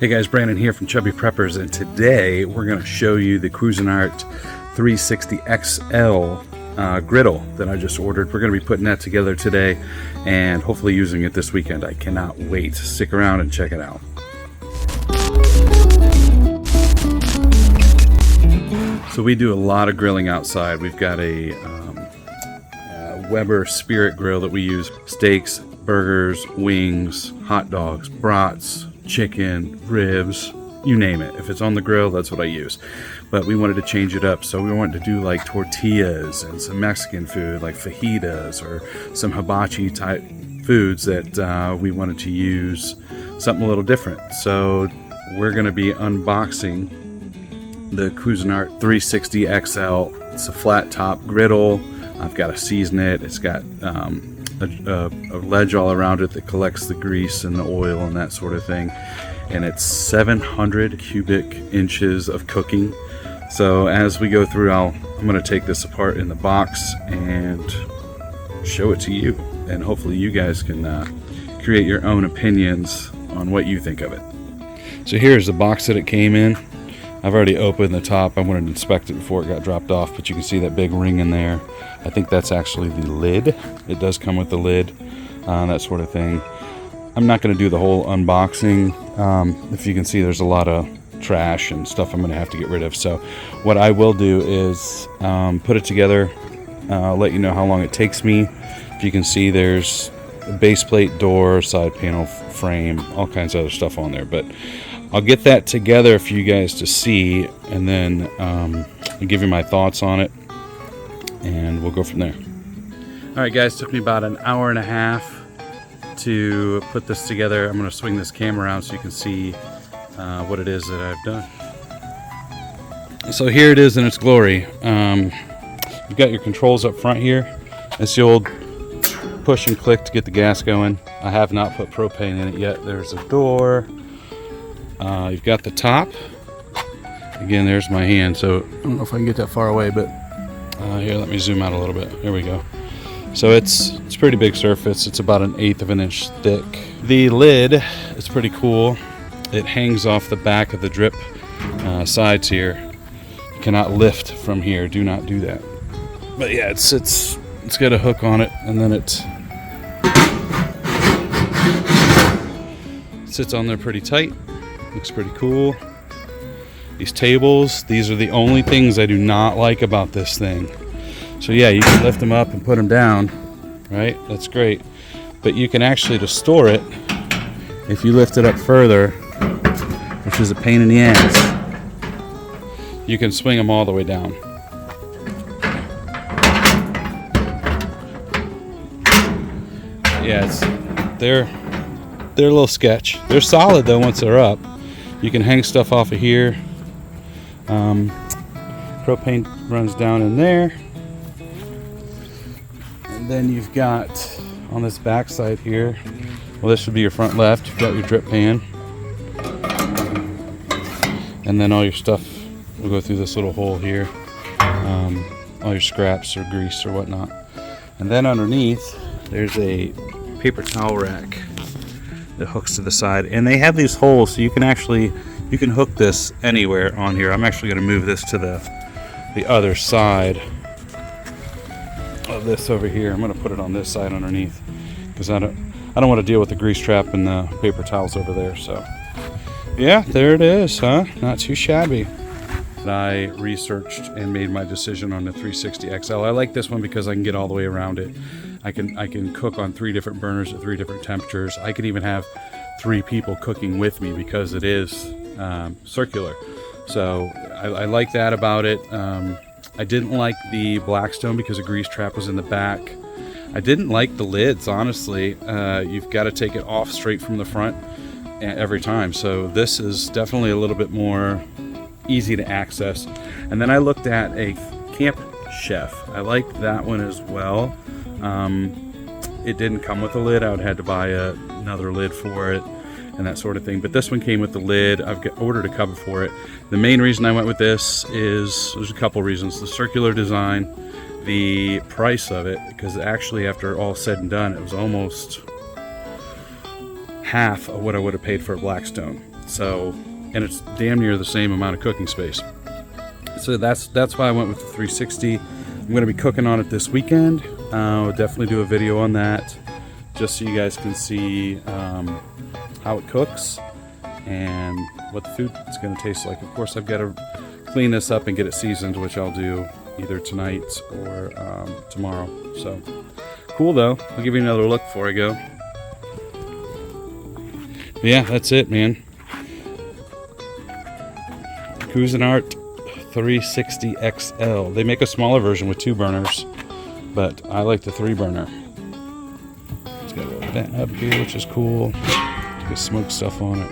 Hey guys, Brannon here from Chubby Preppers, and today we're going to show you the Cuisinart 360 XL griddle that I just ordered. We're going to be putting that together today and hopefully using it this weekend. I cannot wait. Stick around and check it out. So we do a lot of grilling outside. We've got a Weber Spirit grill that we use. Steaks, burgers, wings, hot dogs, brats, chicken, ribs, you name it. If it's on the grill, that's what I use. But we wanted to change it up, so we wanted to do like tortillas and some Mexican food like fajitas or some hibachi type foods that we wanted to use something a little different. So we're going to be unboxing the Cuisinart 360 XL. It's a flat top griddle. I've got to season it. It's got a ledge all around it that collects the grease and the oil and that sort of thing, and it's 700 cubic inches of cooking. So as we go through, I'm going to take this apart in the box and show it to you, and hopefully you guys can create your own opinions on what you think of it. So here's the box that it came in. I've already opened the top. I wanted to inspect it before it got dropped off, but you can see that big ring in there. I think that's actually the lid. It does come with the lid, that sort of thing. I'm not going to do the whole unboxing. If you can see, there's a lot of trash and stuff I'm going to have to get rid of. So what I will do is put it together, let you know how long it takes me. If you can see, there's a base plate, door, side panel, frame, all kinds of other stuff on there. But I'll get that together for you guys to see, and then I'll give you my thoughts on it, and we'll go from there. All right, guys, took me about an hour and a half to put this together. I'm going to swing this camera around so you can see what it is that I've done. So here it is in its glory. You've got your controls up front here. It's the old push and click to get the gas going. I have not put propane in it yet. There's a door. You've got the top. Again, there's my hand, so I don't know if I can get that far away, but here, let me zoom out a little bit. There we go. So it's a pretty big surface. It's about 1/8 of an inch thick. The lid is pretty cool. It hangs off the back of the drip sides here. You cannot lift from here. Do not do that. But yeah, it's got a hook on it, and then it sits on there pretty tight. Looks pretty cool. These tables, these are the only things I do not like about this thing. So yeah, you can lift them up and put them down, right? That's great. But you can actually just store it if you lift it up further, which is a pain in the ass. You can swing them all the way down. Yeah, they're a little sketch. They're solid though once they're up. You can hang stuff off of here. Propane runs down in there, and then you've got on this back side here, well, this should be your front left. You've got your drip pan, and then all your stuff will go through this little hole here, all your scraps or grease or whatnot. And then underneath there's a paper towel rack that hooks to the side, and they have these holes so you can hook this anywhere on here. I'm actually going to move this to the other side of this over here. I'm going to put it on this side underneath because I don't want to deal with the grease trap and the paper towels over there. So yeah, there it is, huh? Not too shabby. I researched and made my decision on the 360 XL. I like this one because I can get all the way around it. I can cook on 3 different burners at 3 different temperatures. I can even have 3 people cooking with me because it is circular. So I like that about it. I didn't like the Blackstone because the grease trap was in the back. I didn't like the lids, honestly. You've got to take it off straight from the front every time. So this is definitely a little bit more easy to access. And then I looked at a Camp Chef. I like that one as well. It didn't come with a lid. I would have had to buy another lid for it and that sort of thing. But this one came with the lid. I've ordered a cover for it. The main reason I went with this is, there's a couple reasons. The circular design, the price of it, because actually after all said and done, it was almost half of what I would have paid for a Blackstone. So, and it's damn near the same amount of cooking space. So that's why I went with the 360. I'm going to be cooking on it this weekend. I'll definitely do a video on that, just so you guys can see how it cooks and what the food is going to taste like. Of course, I've got to clean this up and get it seasoned, which I'll do either tonight or tomorrow. So cool though. I'll give you another look before I go. But yeah, that's it, man. Cuisinart 360 XL. They make a smaller version with 2 burners, but I like the 3 burner. It's got a little vent up here, which is cool. Got smoked stuff on it.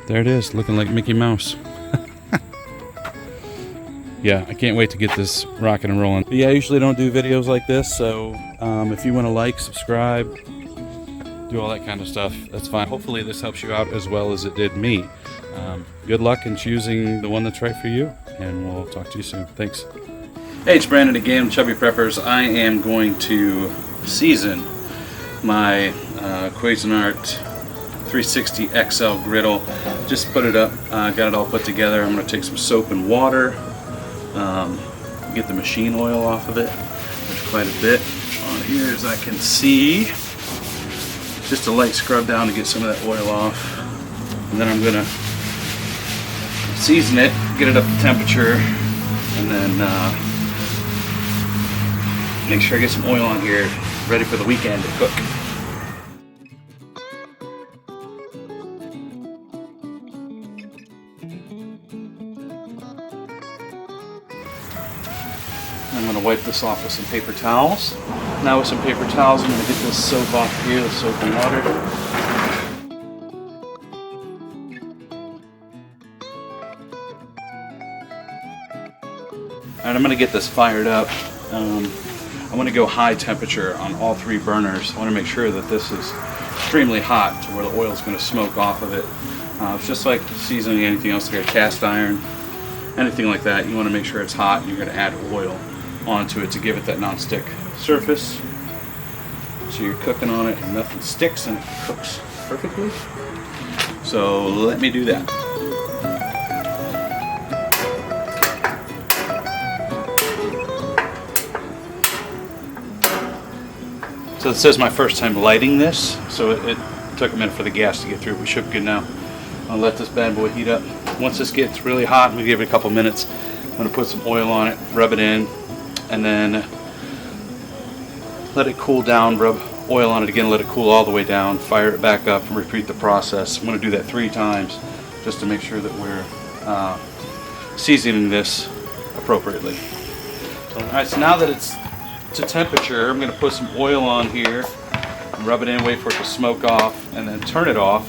There it is, looking like Mickey Mouse. Yeah, I can't wait to get this rocking and rolling. But yeah, I usually don't do videos like this, so if you want to like, subscribe, do all that kind of stuff, that's fine. Hopefully this helps you out as well as it did me. Good luck in choosing the one that's right for you, and we'll talk to you soon. Thanks. Hey, it's Brandon again, Chubby Preppers. I am going to season my Cuisinart 360 XL griddle. Just put it up, got it all put together. I'm going to take some soap and water, get the machine oil off of it. There's quite a bit on here, as I can see. Just a light scrub down to get some of that oil off. And then I'm going to season it, get it up to temperature, and then make sure I get some oil on here, ready for the weekend to cook. I'm going to wipe this off with some paper towels. Now with some paper towels, I'm going to get this soap off here, the soap and water. Alright, I'm going to get this fired up. I want to go high temperature on all 3 burners. I want to make sure that this is extremely hot to where the oil is going to smoke off of it. It's just like seasoning anything else, like a cast iron, anything like that. You want to make sure it's hot, and you're going to add oil onto it to give it that non-stick surface. So you're cooking on it and nothing sticks and it cooks perfectly. So let me do that. So this is my first time lighting this, so it took a minute for the gas to get through. We should be good now. I'll let this bad boy heat up. Once this gets really hot, we give it a couple minutes. I'm going to put some oil on it, rub it in, and then let it cool down. Rub oil on it again, let it cool all the way down, fire it back up, and repeat the process. I'm going to do that 3 times just to make sure that we're seasoning this appropriately. So, alright, so now that it's to temperature, I'm going to put some oil on here, rub it in, wait for it to smoke off, and then turn it off,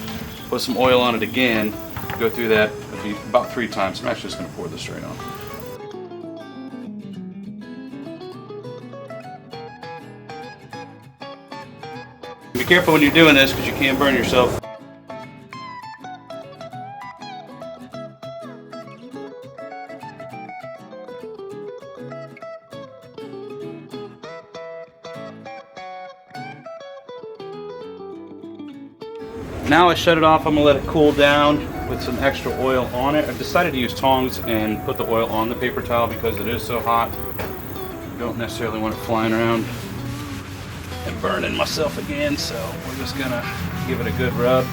put some oil on it again, go through that about 3 times. I'm actually just going to pour this straight on. Be careful when you're doing this because you can burn yourself. Now I shut it off. I'm going to let it cool down with some extra oil on it. I've decided to use tongs and put the oil on the paper towel because it is so hot. I don't necessarily want it flying around and burning myself again, so we're just going to give it a good rub.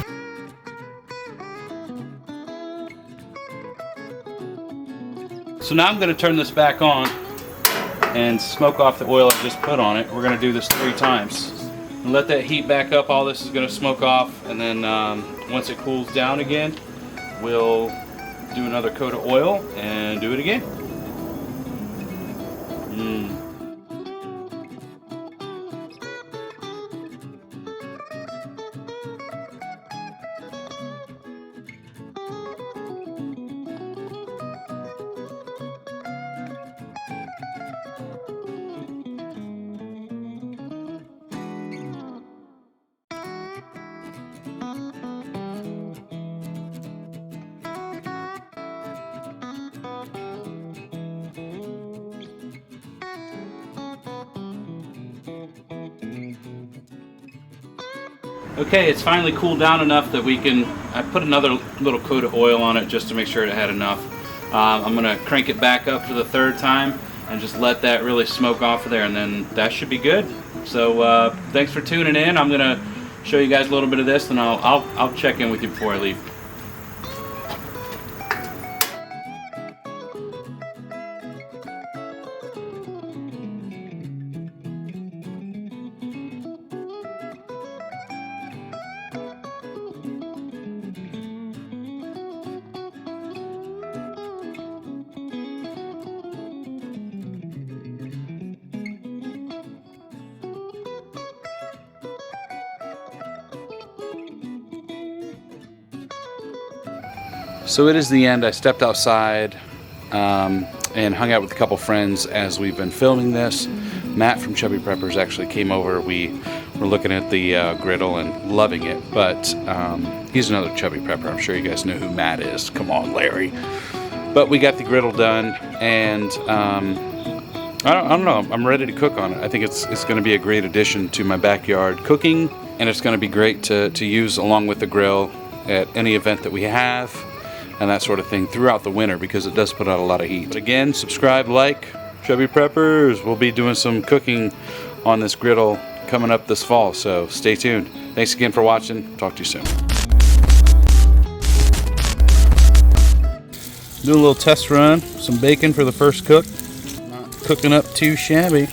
So now I'm going to turn this back on and smoke off the oil I just put on it. We're going to do this 3 times. And let that heat back up. All this is going to smoke off, and then once it cools down again, we'll do another coat of oil and do it again. Okay, it's finally cooled down enough that I put another little coat of oil on it just to make sure it had enough. I'm gonna crank it back up for the third time and just let that really smoke off of there, and then that should be good. So thanks for tuning in. I'm gonna show you guys a little bit of this, and I'll check in with you before I leave. So it is the end. I stepped outside and hung out with a couple friends as we've been filming this. Matt from Chubby Preppers actually came over. We were looking at the griddle and loving it, but he's another Chubby Prepper. I'm sure you guys know who Matt is. Come on, Larry. But we got the griddle done, and I don't know. I'm ready to cook on it. I think it's going to be a great addition to my backyard cooking, and it's going to be great to use along with the grill at any event that we have and that sort of thing throughout the winter, because it does put out a lot of heat. But again, subscribe, like, Chubby Preppers. We'll be doing some cooking on this griddle coming up this fall, so stay tuned. Thanks again for watching. Talk to you soon. Do a little test run, some bacon for the first cook. Not cooking up too shabby.